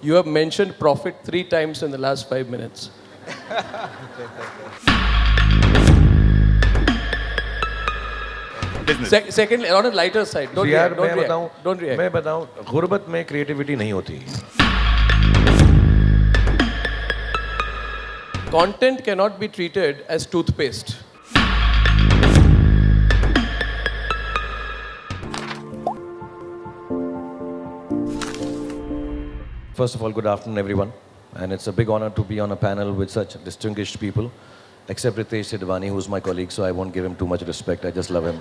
You have mentioned profit 3 times in the last 5 minutes. Secondly, on a lighter side, don't react, don't react, don't react. मैं बताऊं, गुर्बत में creativity नहीं होती. Content cannot be treated as toothpaste. First of all, good afternoon, everyone. And it's a big honor to be on a panel with such distinguished people, except Ritesh Sidhwani, who's my colleague, so I won't give him too much respect. I just love him.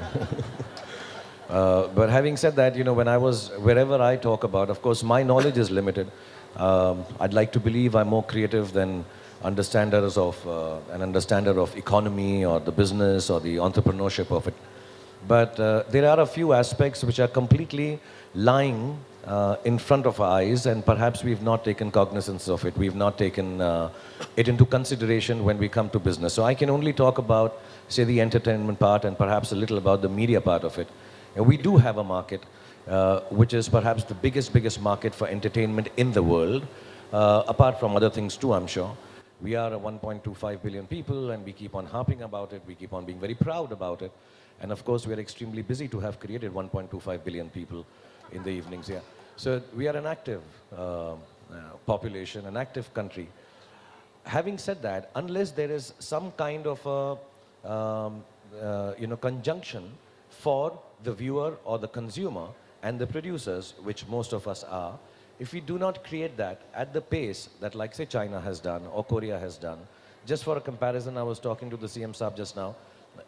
But having said that, you know, wherever I talk about, of course, my knowledge is limited. I'd like to believe I'm more creative than an understander of economy or the business or the entrepreneurship of it. But there are a few aspects which are completely lying in front of our eyes, and perhaps we've not taken cognizance of it. We've not taken it into consideration when we come to business. So I can only talk about, say, the entertainment part and perhaps a little about the media part of it. And we do have a market which is perhaps the biggest market for entertainment in the world, apart from other things too, I'm sure. We are 1.25 billion people, and we keep on harping about it. We keep on being very proud about it. And of course, we are extremely busy to have created 1.25 billion people in the evenings here. So we are an active population, an active country. Having said that, unless there is some kind of a conjunction for the viewer or the consumer and the producers, which most of us are, if we do not create that at the pace that, like, say, China has done or Korea has done. Just for a comparison, I was talking to the CM Saab just now.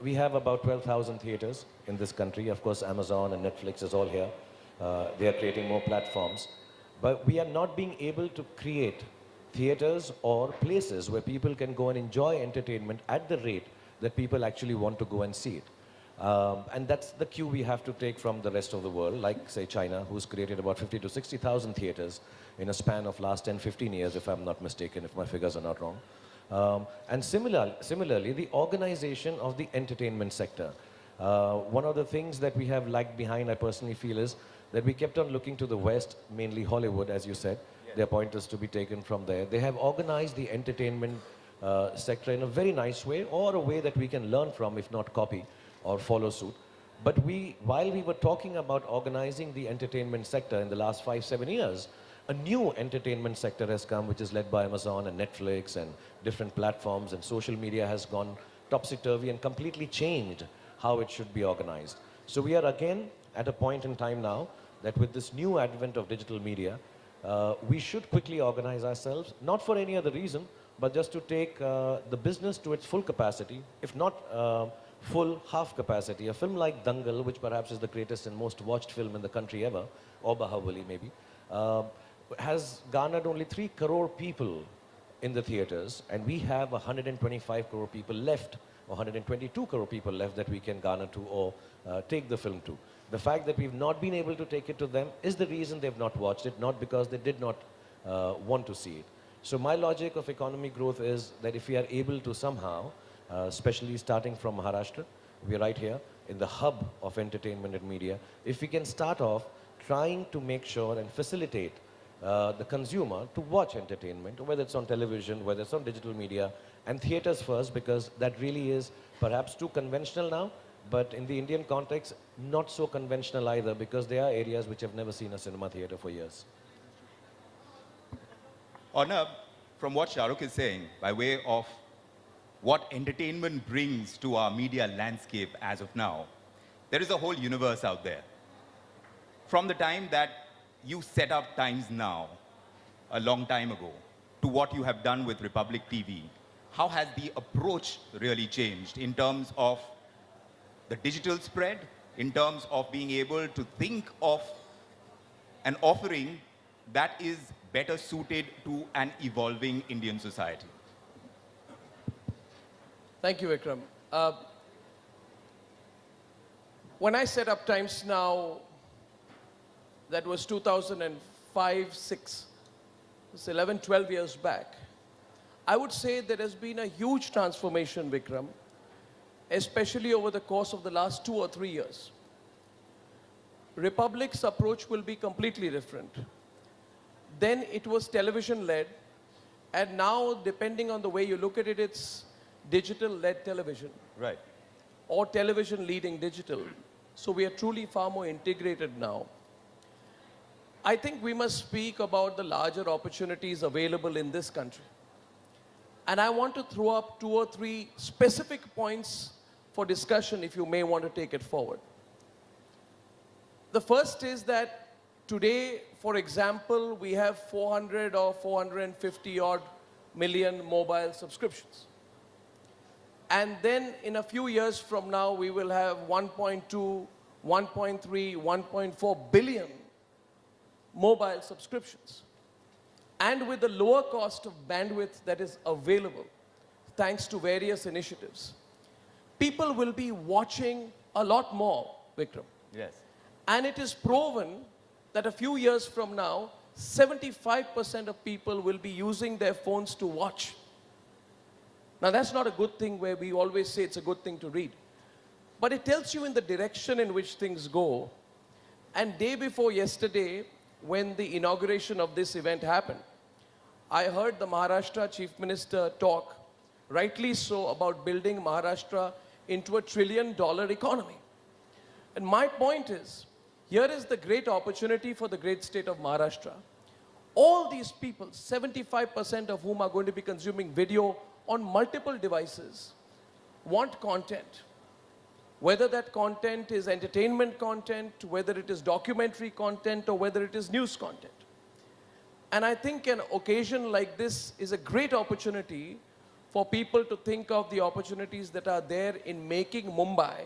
We have about 12,000 theaters in this country. Of course, Amazon and Netflix is all here. They are creating more platforms. But we are not being able to create theaters or places where people can go and enjoy entertainment at the rate that people actually want to go and see it. And that's the cue we have to take from the rest of the world, like, say, China, who's created about 50 to 60,000 theaters in a span of last 10, 15 years, if I'm not mistaken, if my figures are not wrong. And similarly, the organization of the entertainment sector. One of the things that we have lagged behind, I personally feel, is that we kept on looking to the West, mainly Hollywood, as you said. Yes. Their point is to be taken from there. They have organized the entertainment sector in a very nice way, or a way that we can learn from, if not copy or follow suit. But while we were talking about organizing the entertainment sector in the last 5-7 years, a new entertainment sector has come, which is led by Amazon and Netflix and different platforms, and social media has gone topsy-turvy and completely changed how it should be organized. So we are again at a point in time now that with this new advent of digital media, we should quickly organize ourselves, not for any other reason, but just to take the business to its full capacity, if not full half capacity. A film like Dangal, which perhaps is the greatest and most watched film in the country ever, or Bahubali maybe, has garnered only 3 crore people in the theaters, and we have 125 crore people left, or 122 crore people left that we can garner to or take the film to. The fact that we've not been able to take it to them is the reason they've not watched it, not because they did not want to see it. So my logic of economic growth is that if we are able to somehow, especially starting from Maharashtra, we're right here in the hub of entertainment and media, if we can start off trying to make sure and facilitate the consumer to watch entertainment, whether it's on television, whether it's on digital media, and theaters first, because that really is perhaps too conventional now, but in the Indian context, not so conventional either, because there are areas which have never seen a cinema theater for years. Arnab, from what Shahrukh is saying, by way of what entertainment brings to our media landscape as of now, there is a whole universe out there. From the time that you set up Times Now, a long time ago, to what you have done with Republic TV, how has the approach really changed in terms of the digital spread, in terms of being able to think of an offering that is better suited to an evolving Indian society? Thank you, Vikram. When I set up Times Now, that was 2005-06, it's 11, 12 years back. I would say there has been a huge transformation, Vikram, especially over the course of the last 2 or 3 years. Republic's approach will be completely different. Then it was television-led. And now, depending on the way you look at it, it's digital-led television Right. or television leading digital. So we are truly far more integrated now. I think we must speak about the larger opportunities available in this country. And I want to throw up 2 or 3 specific points for discussion if you may want to take it forward. The first is that today, for example, we have 400 or 450 odd million mobile subscriptions. And then in a few years from now, we will have 1.2, 1.3, 1.4 billion mobile subscriptions. And with the lower cost of bandwidth that is available, thanks to various initiatives, people will be watching a lot more, Vikram. Yes. And it is proven that a few years from now, 75% of people will be using their phones to watch. Now, that's not a good thing where we always say it's a good thing to read. But it tells you in the direction in which things go. And day before yesterday, when the inauguration of this event happened, I heard the Maharashtra Chief Minister talk, rightly so, about building Maharashtra into a $1 trillion economy. And my point is, here is the great opportunity for the great state of Maharashtra. All these people, 75% of whom are going to be consuming video on multiple devices, want content. Whether that content is entertainment content, whether it is documentary content, or whether it is news content. And I think an occasion like this is a great opportunity for people to think of the opportunities that are there in making Mumbai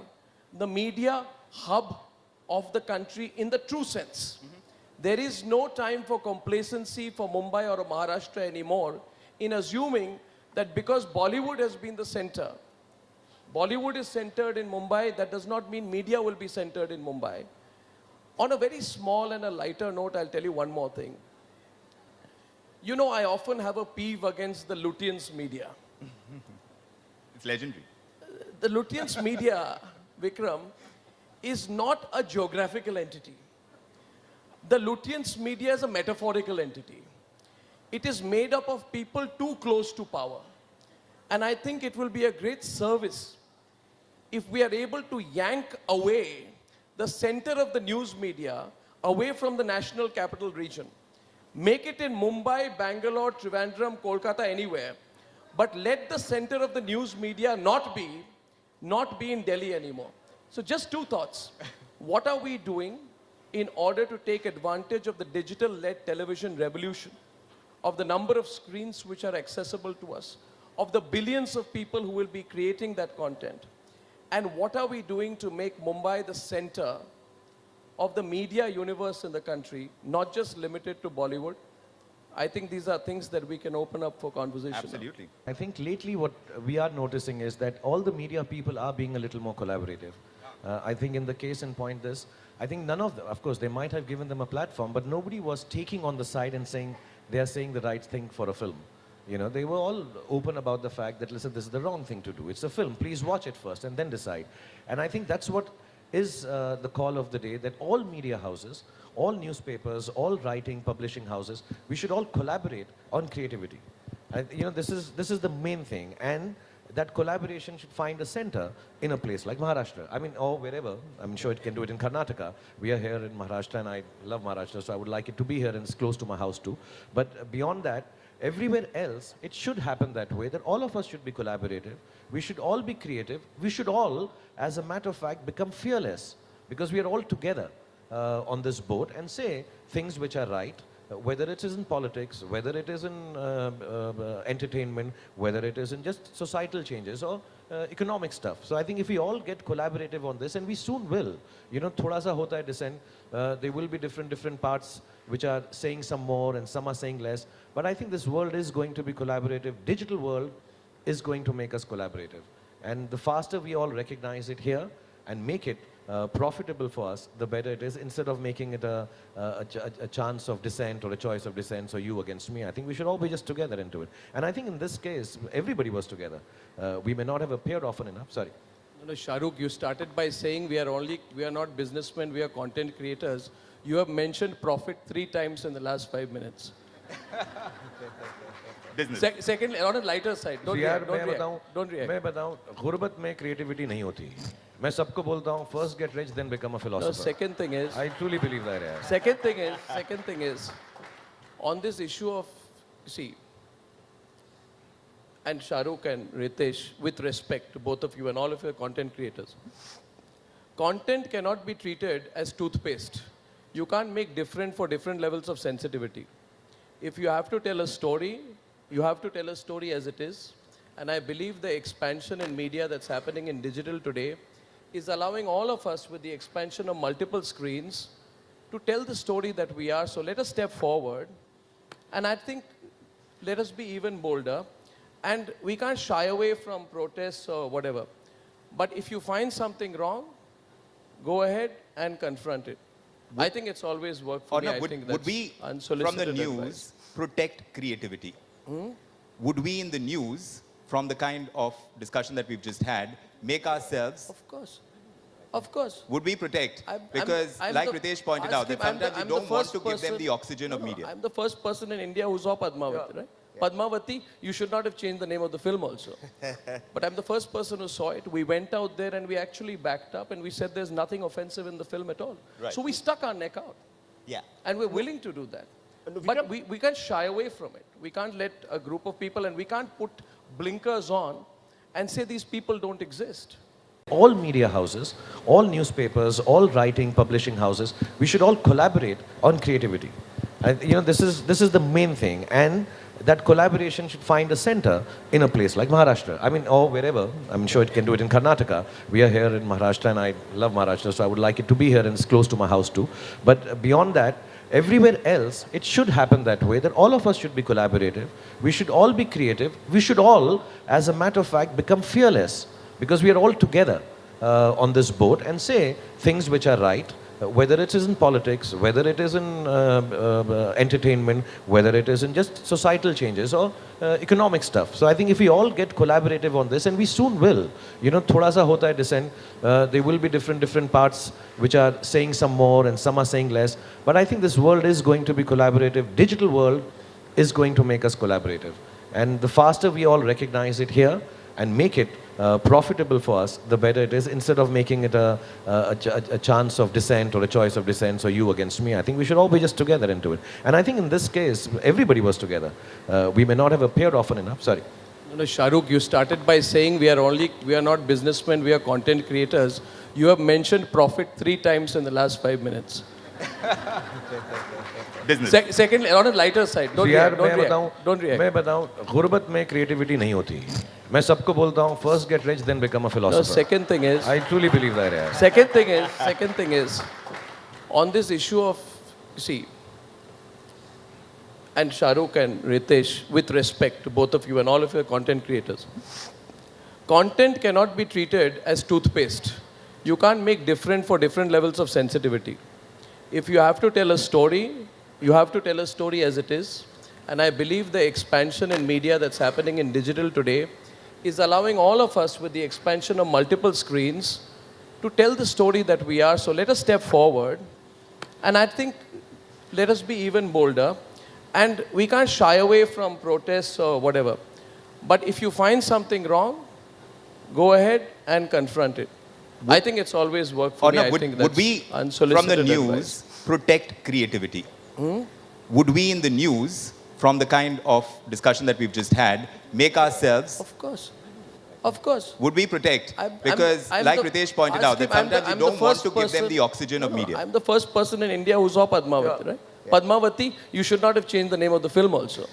the media hub of the country in the true sense. There is no time for complacency for Mumbai or Maharashtra anymore in assuming that because Bollywood has been the center, Bollywood is centered in Mumbai, that does not mean media will be centered in Mumbai. On a very small and a lighter note, I'll tell you one more thing. You know, I often have a peeve against the Lutyens media. It's legendary. The Lutyens media, Vikram, is not a geographical entity. The Lutyens media is a metaphorical entity. It is made up of people too close to power. And I think it will be a great service if we are able to yank away the center of the news media away from the national capital region. Make it in Mumbai, Bangalore, Trivandrum, Kolkata, anywhere. But let the center of the news media not be in Delhi anymore. So just 2 thoughts. What are we doing in order to take advantage of the digital-led television revolution, of the number of screens which are accessible to us, of the billions of people who will be creating that content? And what are we doing to make Mumbai the center of the media universe in the country, not just limited to Bollywood? I think these are things that we can open up for conversation now. Absolutely. I think lately what we are noticing is that all the media people are being a little more collaborative. I think in the case in point this, I think none of them, of course, they might have given them a platform, but nobody was taking on the side and saying they are saying the right thing for a film. You know, they were all open about the fact that, listen, this is the wrong thing to do. It's a film. Please watch it first and then decide. And I think that's what is the call of the day, that all media houses, all newspapers, all writing, publishing houses, we should all collaborate on creativity. You know, this is the main thing. And that collaboration should find a center in a place like Maharashtra. I mean, or wherever. I'm sure it can do it in Karnataka. We are here in Maharashtra, and I love Maharashtra, so I would like it to be here, and it's close to my house too. But beyond that, everywhere else, it should happen that way, that all of us should be collaborative. We should all be creative. We should all, as a matter of fact, become fearless, because we are all together on this boat, and say things which are right, whether it is in politics, whether it is in entertainment, whether it is in just societal changes or economic stuff. So I think if we all get collaborative on this, and we soon will, you know, thoda sa hota hai dissent, there will be different parts which are saying some more and some are saying less. But I think this world is going to be collaborative. Digital world is going to make us collaborative. And the faster we all recognize it here and make it profitable for us, the better it is, instead of making it a chance of dissent or a choice of dissent, so you against me. I think we should all be just together into it. And I think in this case, everybody was together. We may not have appeared often enough. Sorry. No, Shahrukh, you started by saying we are not businessmen, we are content creators. You have mentioned profit 3 times in the last 5 minutes. Business. Secondly, on a lighter side, don't यार react, don't मैं react, बताऊं don't react. मैं बताऊं गुर्बत में creativity नहीं होती मैं सबको बोलता हूं first get rich then become a The philosopher second thing is, I truly believe that यार second thing is, on this issue of, see, and Shahrukh and Ritesh, with respect to both of you and all of your content creators, content cannot be treated as toothpaste. You can't make different for different levels of sensitivity. If you have to tell a story, you have to tell a story as it is. And I believe the expansion in media that's happening in digital today is allowing all of us with the expansion of multiple screens to tell the story that we are. So let us step forward. And I think let us be even bolder. And we can't shy away from protests or whatever. But if you find something wrong, go ahead and confront it. I think it's always worked for Or me. no, I would, think would that's we, from the unsolicited news, advice. protect creativity? Would we, in the news, from the kind of discussion that we've just had, make ourselves, Of course. Of course. would we protect? I'm- Because, I'm like the- Ritesh pointed ask out, that him, I'm the- sometimes I'm you the don't want first to give them person- the oxygen of No, media. I'm the first person in India who saw Padmavati, right? Padmavati, you should not have changed the name of the film also. But I'm the first person who saw it. We went out there and we actually backed up and we said there's nothing offensive in the film at all. Right. So we stuck our neck out. Yeah. And we're willing to do that. But we can't shy away from it. We can't let a group of people, and we can't put blinkers on and say these people don't exist. all media houses, all newspapers, all writing, publishing houses, we should all collaborate on creativity. And, this is the main thing. And that collaboration should find a center in a place like Maharashtra. I mean, or wherever. I'm sure it can do it in Karnataka. We are here in Maharashtra and I love Maharashtra, so I would like it to be here and it's close to my house too. But beyond that, everywhere else, it should happen that way, that all of us should be collaborative. We should all be creative. We should all, as a matter of fact, become fearless. Because we are all together on this boat and say things which are right, whether it is in politics, whether it is in entertainment, whether it is in just societal changes or economic stuff. So I think if we all get collaborative on this, and we soon will, thoda sa hota hai dissent, there will be different parts which are saying some more and some are saying less. But I think this world is going to be collaborative. Digital world is going to make us collaborative. And the faster we all recognize it here and make it profitable for us, the better it is, instead of making it a chance of dissent or a choice of dissent, so you against me. I think we should all be just together into it. And I think in this case, everybody was together. We may not have appeared often enough. Sorry. No, Shahrukh, you started by saying we are not businessmen, we are content creators. You have mentioned profit 3 times in the last 5 minutes. Business. Secondly, on a lighter side, don't यार react, don't मैं react, बताऊं don't react. मैं बताऊं गुर्बत में creativity नहीं होती मैं सबको बोलता हूं first get rich then become a The philosopher second thing is, I truly believe that यार second thing is, on this issue of, see, and Shahrukh and Ritesh, with respect to both of you and all of your content creators, content cannot be treated as toothpaste. You can't make different for different levels of sensitivity. If you have to tell a story, you have to tell a story as it is. And I believe the expansion in media that's happening in digital today is allowing all of us with the expansion of multiple screens to tell the story that we are. So let us step forward. And I think let us be even bolder. And we can't shy away from protests or whatever. But if you find something wrong, go ahead and confront it. I think it's always worked for Or me. no, I would, think would that's we, from unsolicited the news, advice. protect creativity? Would we, in the news, from the kind of discussion that we've just had, make ourselves, Of course. Of course. would we protect? Because, I'm like the- Ritesh pointed ask out, that him, I'm the- sometimes you I'm the don't want first to give them person- the oxygen of No, no, media. I'm the first person in India who saw Padmavati, right? Padmavati, you should not have changed the name of the film also.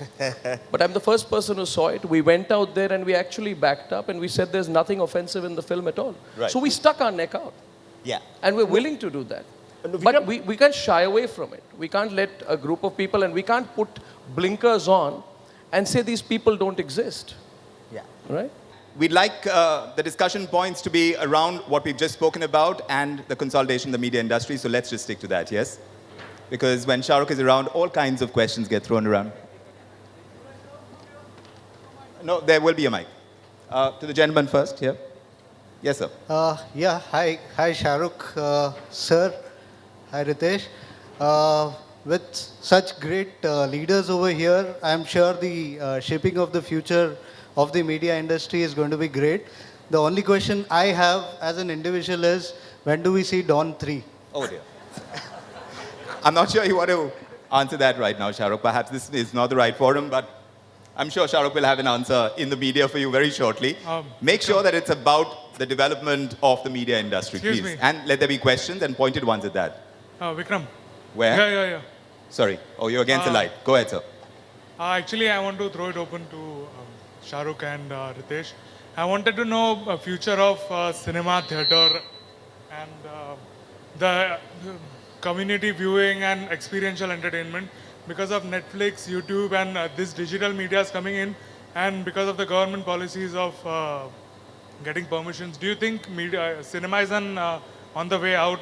But I'm the first person who saw it. We went out there and we actually backed up and we said there's nothing offensive in the film at all. Right. So we stuck our neck out. Yeah. And we're willing to do that. But we can't shy away from it. We can't let a group of people, and we can't put blinkers on and say these people don't exist. Yeah. Right? We'd like the discussion points to be around what we've just spoken about and the consolidation of the media industry. So let's just stick to that, yes? Because when Shahrukh is around, all kinds of questions get thrown around. No, there will be a mic. To the gentleman first, here. Yes, sir. Yeah, hi Shahrukh, sir. Hi Ritesh. With such great leaders over here, I'm sure the shaping of the future of the media industry is going to be great. The only question I have as an individual is, when do we see Dawn 3? Oh dear. I'm not sure you want to answer that right now, Shahrukh. Perhaps this is not the right forum, but I'm sure Shahrukh will have an answer in the media for you very shortly. Make sure that it's about the development of the media industry, Excuse please. me. And let there be questions and pointed ones at that. Vikram. Where? Yeah. Sorry. Oh, you're against the light. Go ahead, sir. Actually, I want to throw it open to Shahrukh and Ritesh. I wanted to know the future of cinema, theatre, and the community viewing and experiential entertainment because of Netflix, YouTube, and this digital media is coming in, and because of the government policies of getting permissions. Do you think cinema is on the way out?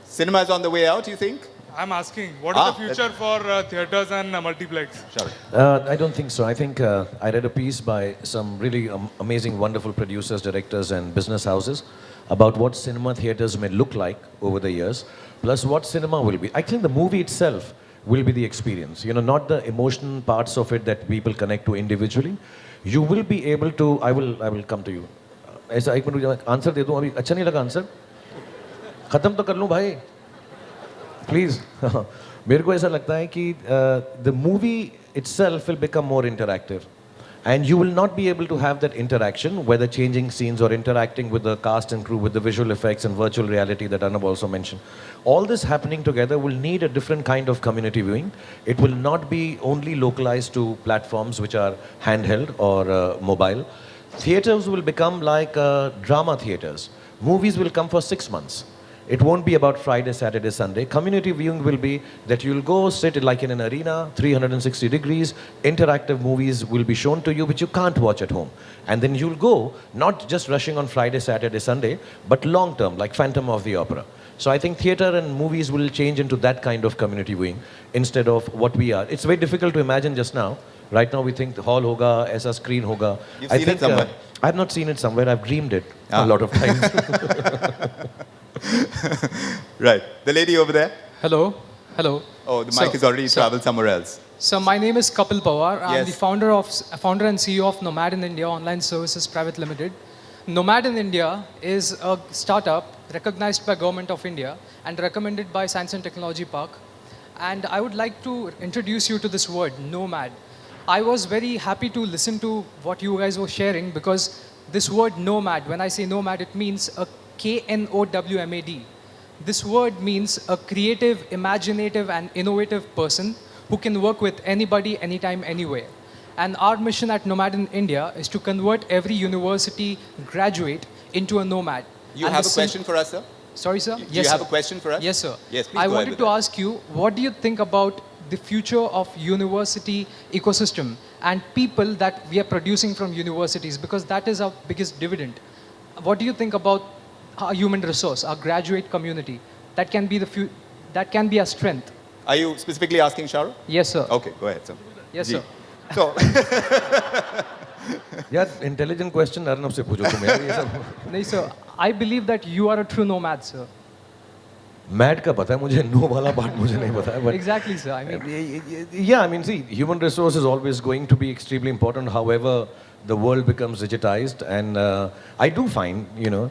Cinema is on the way out, you think? I'm asking, what is the future for theatres and multiplex? Shahrukh. I don't think so. I think I read a piece by some really amazing, wonderful producers, directors, and business houses about what cinema theaters may look like over the years, plus what cinema will be. I think the movie itself will be the experience. You know, not the emotional parts of it that people connect to individually. You will be able to. I will come to you. ऐसा एक minute answer दे दूं अभी अच्छा नहीं लगा answer खत्म तो कर लूं भाई प्लीज मेरे को ऐसा लगता है कि the movie itself will become more interactive and you will not be able to have that interaction whether changing scenes or interacting with the cast and crew with the visual effects and virtual reality that Arnab also mentioned all this happening together will need a different kind of community viewing. It will not be only localized to platforms which are handheld or mobile. Theaters will become like drama theaters. Movies will come for 6 months. It won't be about Friday, Saturday, Sunday. Community viewing will be that you'll go sit like in an arena, 360 degrees, interactive movies will be shown to you which you can't watch at home. And then you'll go, not just rushing on Friday, Saturday, Sunday, but long term, like Phantom of the Opera. So I think theatre and movies will change into that kind of community viewing instead of what we are. It's very difficult to imagine just now. Right now we think the hall hoga, aisa screen hoga. You've seen it somewhere? I've not seen it somewhere. I've dreamed it a lot of times. Right. The lady over there. Hello. Hello. Oh, the mic has already traveled somewhere else. So my name is Kapil Pawar. I'm Yes. the founder and CEO of Nomad in India Online Services Private Limited. Nomad in India is a startup recognized by Government of India and recommended by Science and Technology Park. And I would like to introduce you to this word, nomad. I was very happy to listen to what you guys were sharing because this word nomad, when I say nomad, it means a KNOWMAD. This word means a creative, imaginative, and innovative person who can work with anybody, anytime, anywhere. And our mission at Nomad in India is to convert every university graduate into a nomad. You And have the a question for us, sir? Sorry, sir? Do Yes, you have sir. a question for us? Yes, sir. Yes, please I go ahead wanted with to that. ask you, what do you think about the future of university ecosystem and people that we are producing from universities? Because that is our biggest dividend. What do you think about our human resource, our graduate community? That can be that can be our strength. Are you specifically asking Shahrukh? Yes, sir. Okay, go ahead, sir. Yes, Ji. sir. So, यार intelligent question Arnab से पूछो तुम यार ये सब No, sir. I believe that you are a true nomad, sir. Mad का पता है मुझे नो वाला पार्ट मुझे नहीं पता है but Exactly, sir. I mean, yeah, I mean, see, human resource is always going to be extremely important. However, the world becomes digitized, and I do find, you know,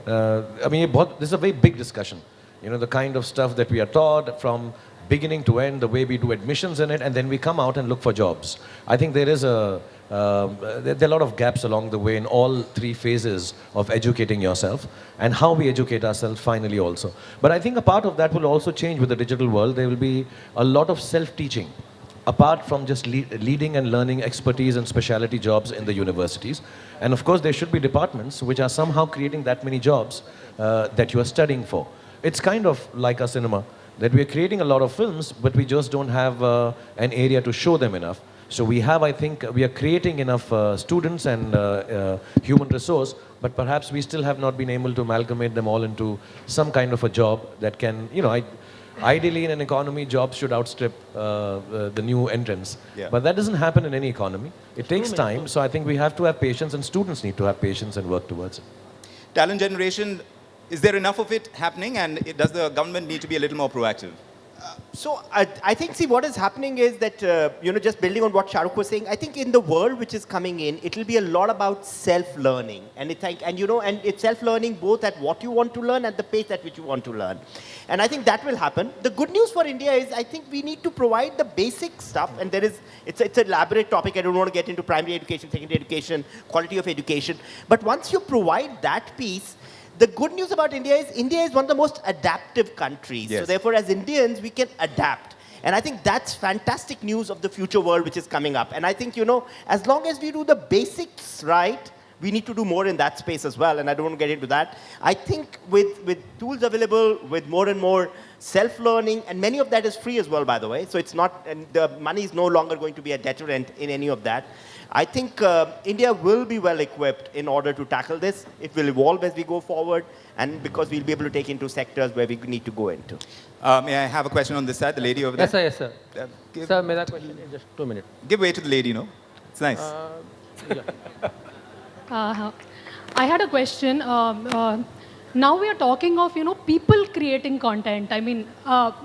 I mean, this is a very big discussion. You know, the kind of stuff that we are taught from beginning to end, the way we do admissions in it, and then we come out and look for jobs. I think there is there are a lot of gaps along the way in all three phases of educating yourself and how we educate ourselves finally also. But I think a part of that will also change with the digital world. There will be a lot of self-teaching apart from just leading and learning expertise and specialty jobs in the universities. And of course, there should be departments which are somehow creating that many jobs that you are studying for. It's kind of like a cinema, that we are creating a lot of films, but we just don't have an area to show them enough. So we have, I think, we are creating enough students and human resource, but perhaps we still have not been able to amalgamate them all into some kind of a job that can, you know, ideally in an economy, jobs should outstrip the new entrants. Yeah. But that doesn't happen in any economy. It takes time, so I think we have to have patience, and students need to have patience and work towards it. talent generation, is there enough of it happening, and does the government need to be a little more proactive? So I think, see, what is happening is that, just building on what Shahrukh was saying, I think in the world which is coming in, it will be a lot about self-learning. And it's self-learning both at what you want to learn and the pace at which you want to learn. And I think that will happen. The good news for India is I think we need to provide the basic stuff. And it's an elaborate topic. I don't want to get into primary education, secondary education, quality of education. But once you provide that piece, the good news about India is one of the most adaptive countries. Yes. So therefore, as Indians, we can adapt. And I think that's fantastic news of the future world which is coming up. And I think, as long as we do the basics right, we need to do more in that space as well. And I don't want to get into that. I think with tools available, with more and more self-learning, and many of that is free as well, by the way. So it's not, and the money is no longer going to be a deterrent in any of that. I think India will be well equipped in order to tackle this. It will evolve as we go forward, and because we'll be able to take into sectors where we need to go into. May I have a question on this side? The lady over there? Yes, sir. Sir, my question in just 2 minutes. Give way to the lady, no? It's nice. I had a question. Now we are talking of, people creating content. I mean,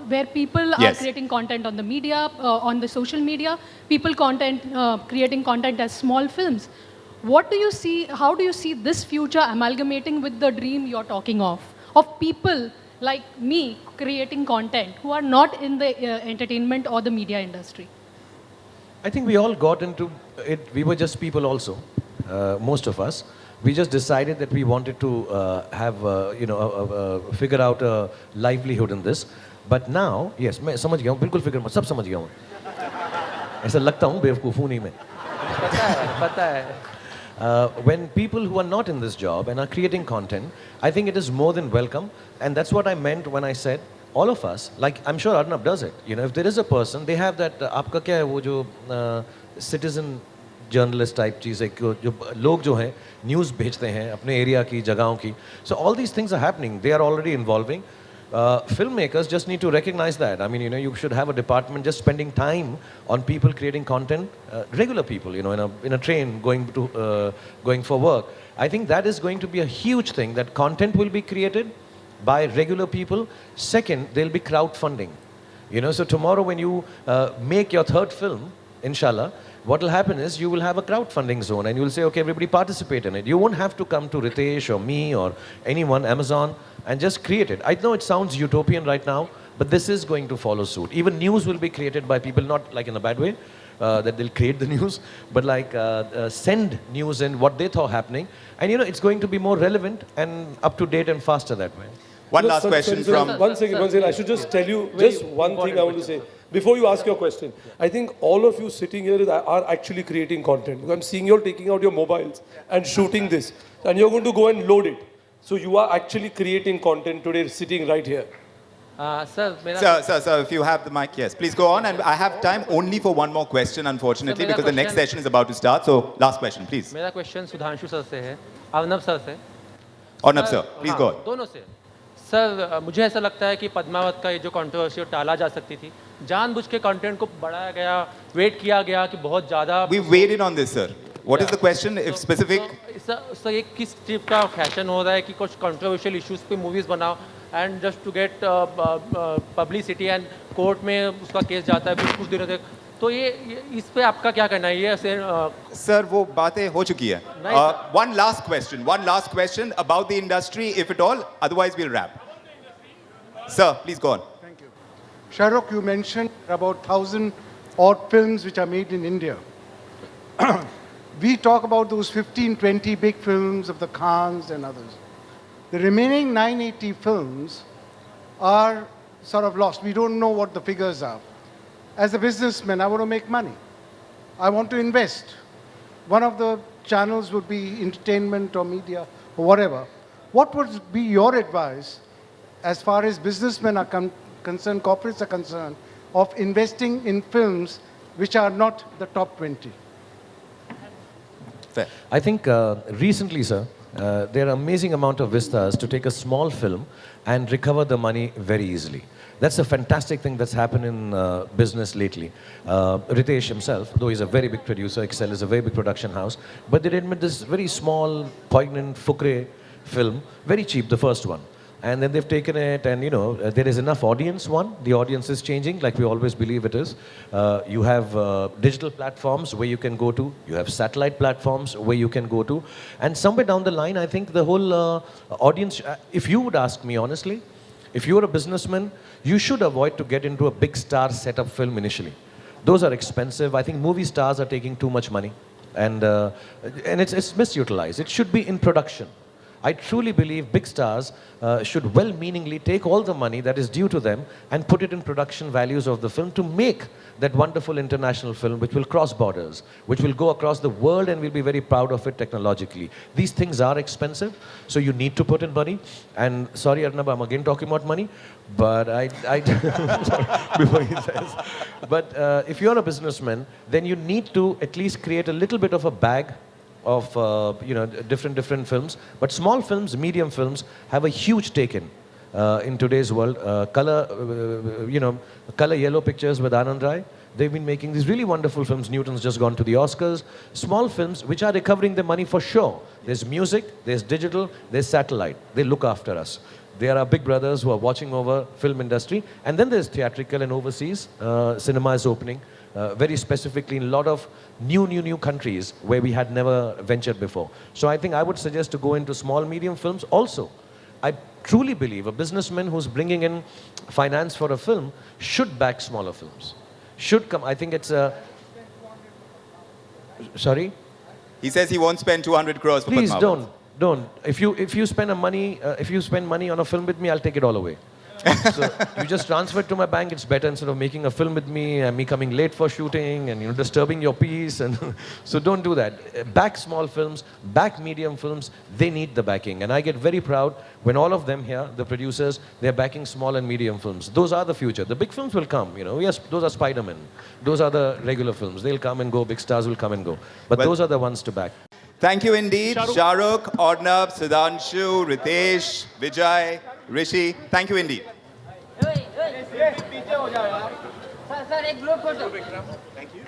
where people are Yes. creating content on the media, on the social media, people creating content as small films. What do you see, how do you see this future amalgamating with the dream you're talking of people like me creating content who are not in the entertainment or the media industry? I think we all got into it. We were just people also, most of us. We just decided that we wanted to figure out a livelihood in this. But now, yes, मैं समझ गया हूँ, बिल्कुल फिक्र मत, सब समझ गया हूँ. ऐसा लगता हूँ बेवकूफ़ हूँ नहीं मैं. पता है. When people who are not in this job and are creating content, I think it is more than welcome. And that's what I meant when I said all of us, like I'm sure Arnab does it. If there is a person, they have that, आपका क्या है वो जो citizen journalist type चीज़ है, जो लोग जो हैं न्यूज़ भेजते हैं अपने एरिया की जगहों की. So all these things are happening. They are already involving. Filmmakers just need to recognize that. I mean, you should have a department just spending time on people creating content, regular people, in a train going for work. I think that is going to be a huge thing, that content will be created by regular people. Second, there'll be crowdfunding. So tomorrow when you make your third film, inshallah, what will happen is you will have a crowdfunding zone and you will say, okay, everybody participate in it. You won't have to come to Ritesh or me or anyone, Amazon, and just create it. I know it sounds utopian right now, but this is going to follow suit. Even news will be created by people, not like in a bad way, that they'll create the news, but like send news in what they thought happening. And it's going to be more relevant and up to date and faster that way. One last question from... One second. I should just tell you just one thing I want to say. Before you ask your question, I think all of you sitting here are actually creating content. I'm seeing you all taking out your mobiles and shooting this. And you're going to go and load it. So you are actually creating content today sitting right here. Sir, Sir, if you have the mic, yes. Please go on. And I have time only for one more question, unfortunately, because the next session is about to start. So last question, please. मेरा question Sudhanshu sir से है, Arnab sir से. Arnab sir, please go on. दोनों से. Sir, मुझे ऐसा लगता है कि पद्मावत का ये जो कंट्रोवर्सी टाला जा सकती थी, जानबूझ के कंटेंट को बढ़ाया गया, वेट किया गया कि बहुत ज़्यादा. We waited on this, sir. What is the question, if specific? Sir, ये किस टाइप का फैशन हो रहा है कि कुछ कंट्रोवर्शियल इश्यूज पे मूवीज बनाओ and just to get publicity and court में उसका केस जाता है फिर कुछ दिनों तक. तो ये इस पे आपका क्या करना है? ये Sir, वो बातें हो चुकी है. One last question about the industry, if at all. Otherwise, we'll wrap. Sir, please go on. Thank you. Shahrukh, you mentioned about 1,000 odd films which are made in India. We talk about those 15, 20 big films of the Khans and others. The remaining 980 films are sort of lost. We don't know what the figures are. As a businessman, I want to make money. I want to invest. One of the channels would be entertainment or media or whatever. What would be your advice as far as businessmen are concerned, corporates are concerned, of investing in films which are not the top 20? Fair. I think recently, sir, there are amazing amount of vistas to take a small film and recover the money very easily. That's a fantastic thing that's happened in business lately. Ritesh himself, though he's a very big producer, Excel is a very big production house, but they did this very small, poignant, fukre film, very cheap, the first one. And then they've taken it, and there is enough audience. One, the audience is changing, like we always believe it is. You have digital platforms where you can go to. You have satellite platforms where you can go to. And somewhere down the line, I think the whole audience. If you would ask me honestly, if you're a businessman, you should avoid to get into a big star setup film initially. Those are expensive. I think movie stars are taking too much money, and it's misutilized. It should be in production. I truly believe big stars should well-meaningly take all the money that is due to them and put it in production values of the film to make that wonderful international film which will cross borders, which will go across the world, and we'll be very proud of it technologically. These things are expensive, so you need to put in money. And sorry, Arnab, I'm again talking about money, but sorry, before he says. But if you're a businessman, then you need to at least create a little bit of a bag of different films, but small films, medium films have a huge take in today's world. Color Yellow Pictures with Anand Rai, they've been making these really wonderful films. Newton's just gone to the Oscars. Small films which are recovering the money for sure. There's music, there's digital, there's satellite. They look after us. They are our big brothers who are watching over film industry. And then there's theatrical and overseas. Cinema is opening. Very specifically in a lot of new countries where we had never ventured before. So I think I would suggest to go into small, medium films. Also, I truly believe a businessman who's bringing in finance for a film should back smaller films. Should come, I think it's a... Sorry? He says he won't spend 200 crores for Please Padmavat. don't. If you spend money on a film with me, I'll take it all away. So you just transfer it to my bank. It's better instead of making a film with me and me coming late for shooting and disturbing your peace. And so don't do that. Back small films, back medium films. They need the backing, and I get very proud when all of them here, the producers, they're backing small and medium films. Those are the future. The big films will come. Yes, those are Spider-Man. Those are the regular films. They'll come and go. Big stars will come and go. But those are the ones to back. Thank you indeed, Shahrukh, Arnab, Sudhanshu, Ritesh, Vijay, Rishi. Thank you indeed. Sir एक group photo Thank you.